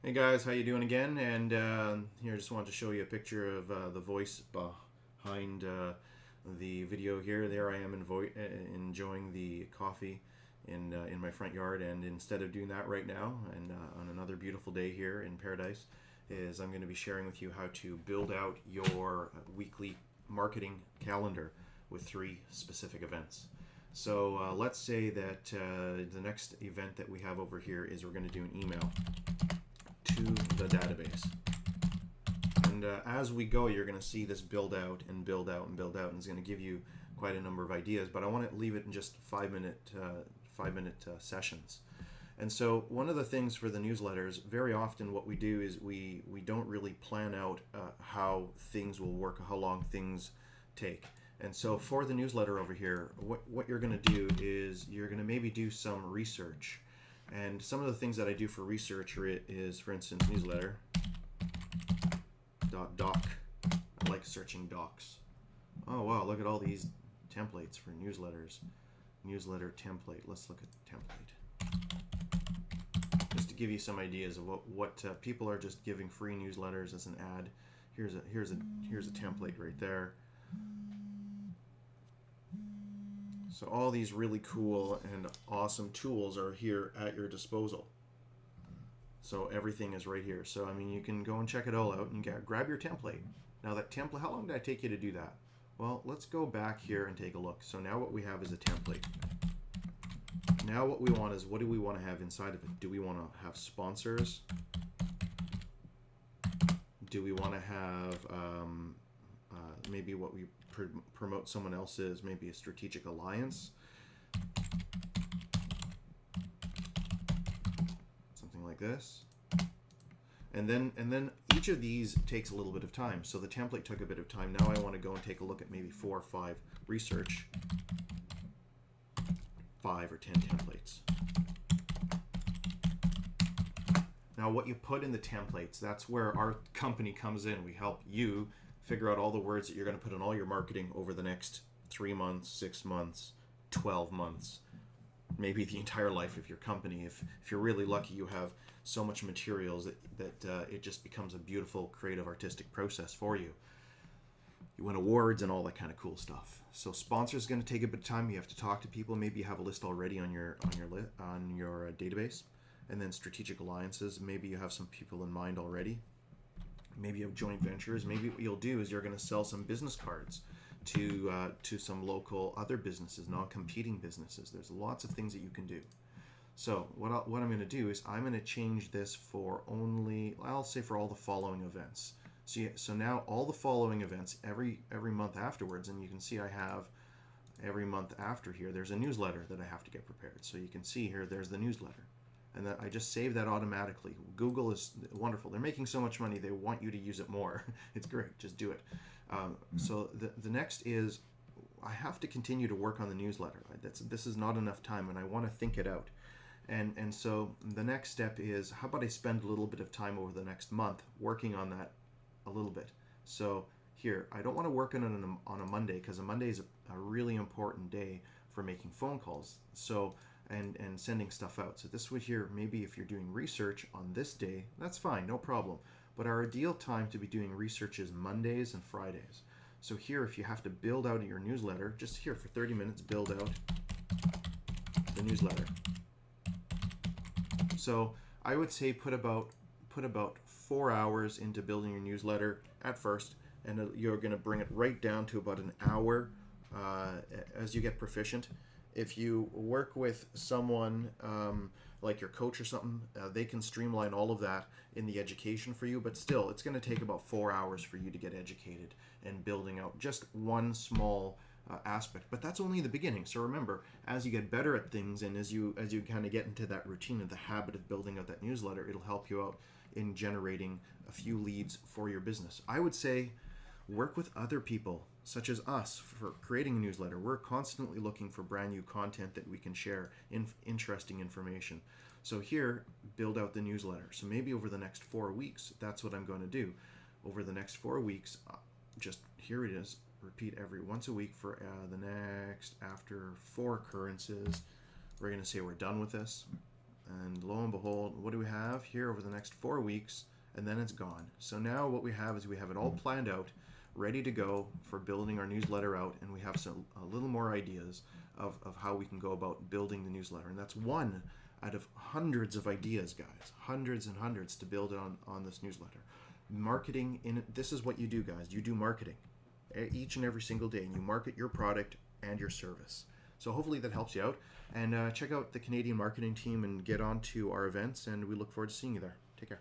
Hey guys, how you doing again? And here, I just wanted to show you a picture of the voice behind the video here. There I am enjoying the coffee in my front yard. And instead of doing that right now, and on another beautiful day here in paradise, is I'm going to be sharing with you how to build out your weekly marketing calendar with 3 specific events. So let's say that the next event that we have over here is we're going to do an email to the database. And as we go, you're going to see this build out and build out and build out, and it's going to give you quite a number of ideas. But I want to leave it in just 5 minute sessions. And so one of the things for the newsletters, very often what we do is we don't really plan out how things will work, how long things take. And so for the newsletter over here, what you're going to do is you're going to maybe do some research. And some of the things that I do for research is, for instance, newsletter doc. I like searching docs. Oh wow, look at all these templates for newsletters. Newsletter template. Let's look at template. Just to give you some ideas of what people are just giving free newsletters as an ad. Here's a template right there. So all these really cool and awesome tools are here at your disposal. So everything is right here. So I mean, you can go and check it all out and grab your template. Now that template, how long did it take you to do that? Well, let's go back here and take a look. So now what we have is a template. Now what we want is, what do we want to have inside of it? Do we want to have sponsors? Do we want to have maybe what we promote someone else's, maybe a strategic alliance? Something like this. And then each of these takes a little bit of time. So the template took a bit of time. Now I want to go and take a look at maybe 4 or 5 research, 5 or 10 templates. Now what you put in the templates, that's where our company comes in. We help you figure out all the words that you're going to put in all your marketing over the next 3 months, 6 months, 12 months, maybe the entire life of your company. If you're really lucky, you have so much materials that it just becomes a beautiful, creative, artistic process for you. You win awards and all that kind of cool stuff. So sponsors is going to take a bit of time. You have to talk to people. Maybe you have a list already on your database. And then strategic alliances. Maybe you have some people in mind already. Maybe you have joint ventures. Maybe what you'll do is you're going to sell some business cards to some local other businesses, non-competing businesses. There's lots of things that you can do. So what I'm going to do is I'm going to change this for only, I'll say for all the following events. So now all the following events every month afterwards, and you can see I have every month after here, there's a newsletter that I have to get prepared. So you can see here, there's the newsletter. And that I just save that automatically. Google is wonderful. They're making so much money, they want you to use it more. It's great, just do it. So the next is, I have to continue to work on the newsletter. This is not enough time, and I want to think it out. And so the next step is, how about I spend a little bit of time over the next month working on that a little bit. So here, I don't want to work on it on a Monday, because a Monday is a really important day for making phone calls. So and sending stuff out. So this would here, maybe if you're doing research on this day, that's fine, no problem. But our ideal time to be doing research is Mondays and Fridays. So here, if you have to build out your newsletter, just here for 30 minutes, build out the newsletter. So I would say put about 4 hours into building your newsletter at first, and you're going to bring it right down to about an hour as you get proficient. If you work with someone like your coach or something, they can streamline all of that in the education for you, but still, it's going to take about 4 hours for you to get educated and building out just one small aspect. But that's only the beginning. So remember, as you get better at things, and as you kind of get into that routine of the habit of building out that newsletter, it'll help you out in generating a few leads for your business. I would say work with other people such as us for creating a newsletter. We're constantly looking for brand new content that we can share, interesting information. So here, build out the newsletter. So maybe over the next 4 weeks, that's what I'm going to do. Over the next 4 weeks, just here it is, repeat every once a week for after 4 occurrences. We're going to say we're done with this. And lo and behold, what do we have here over the next 4 weeks? And then it's gone. So now what we have is we have it all planned out, ready to go for building our newsletter out, and we have a little more ideas of how we can go about building the newsletter. And that's one out of hundreds of ideas, guys. Hundreds and hundreds to build on this newsletter. Marketing, this is what you do, guys. You do marketing each and every single day, and you market your product and your service. So hopefully that helps you out. And check out the Canadian marketing team and get on to our events, and we look forward to seeing you there. Take care.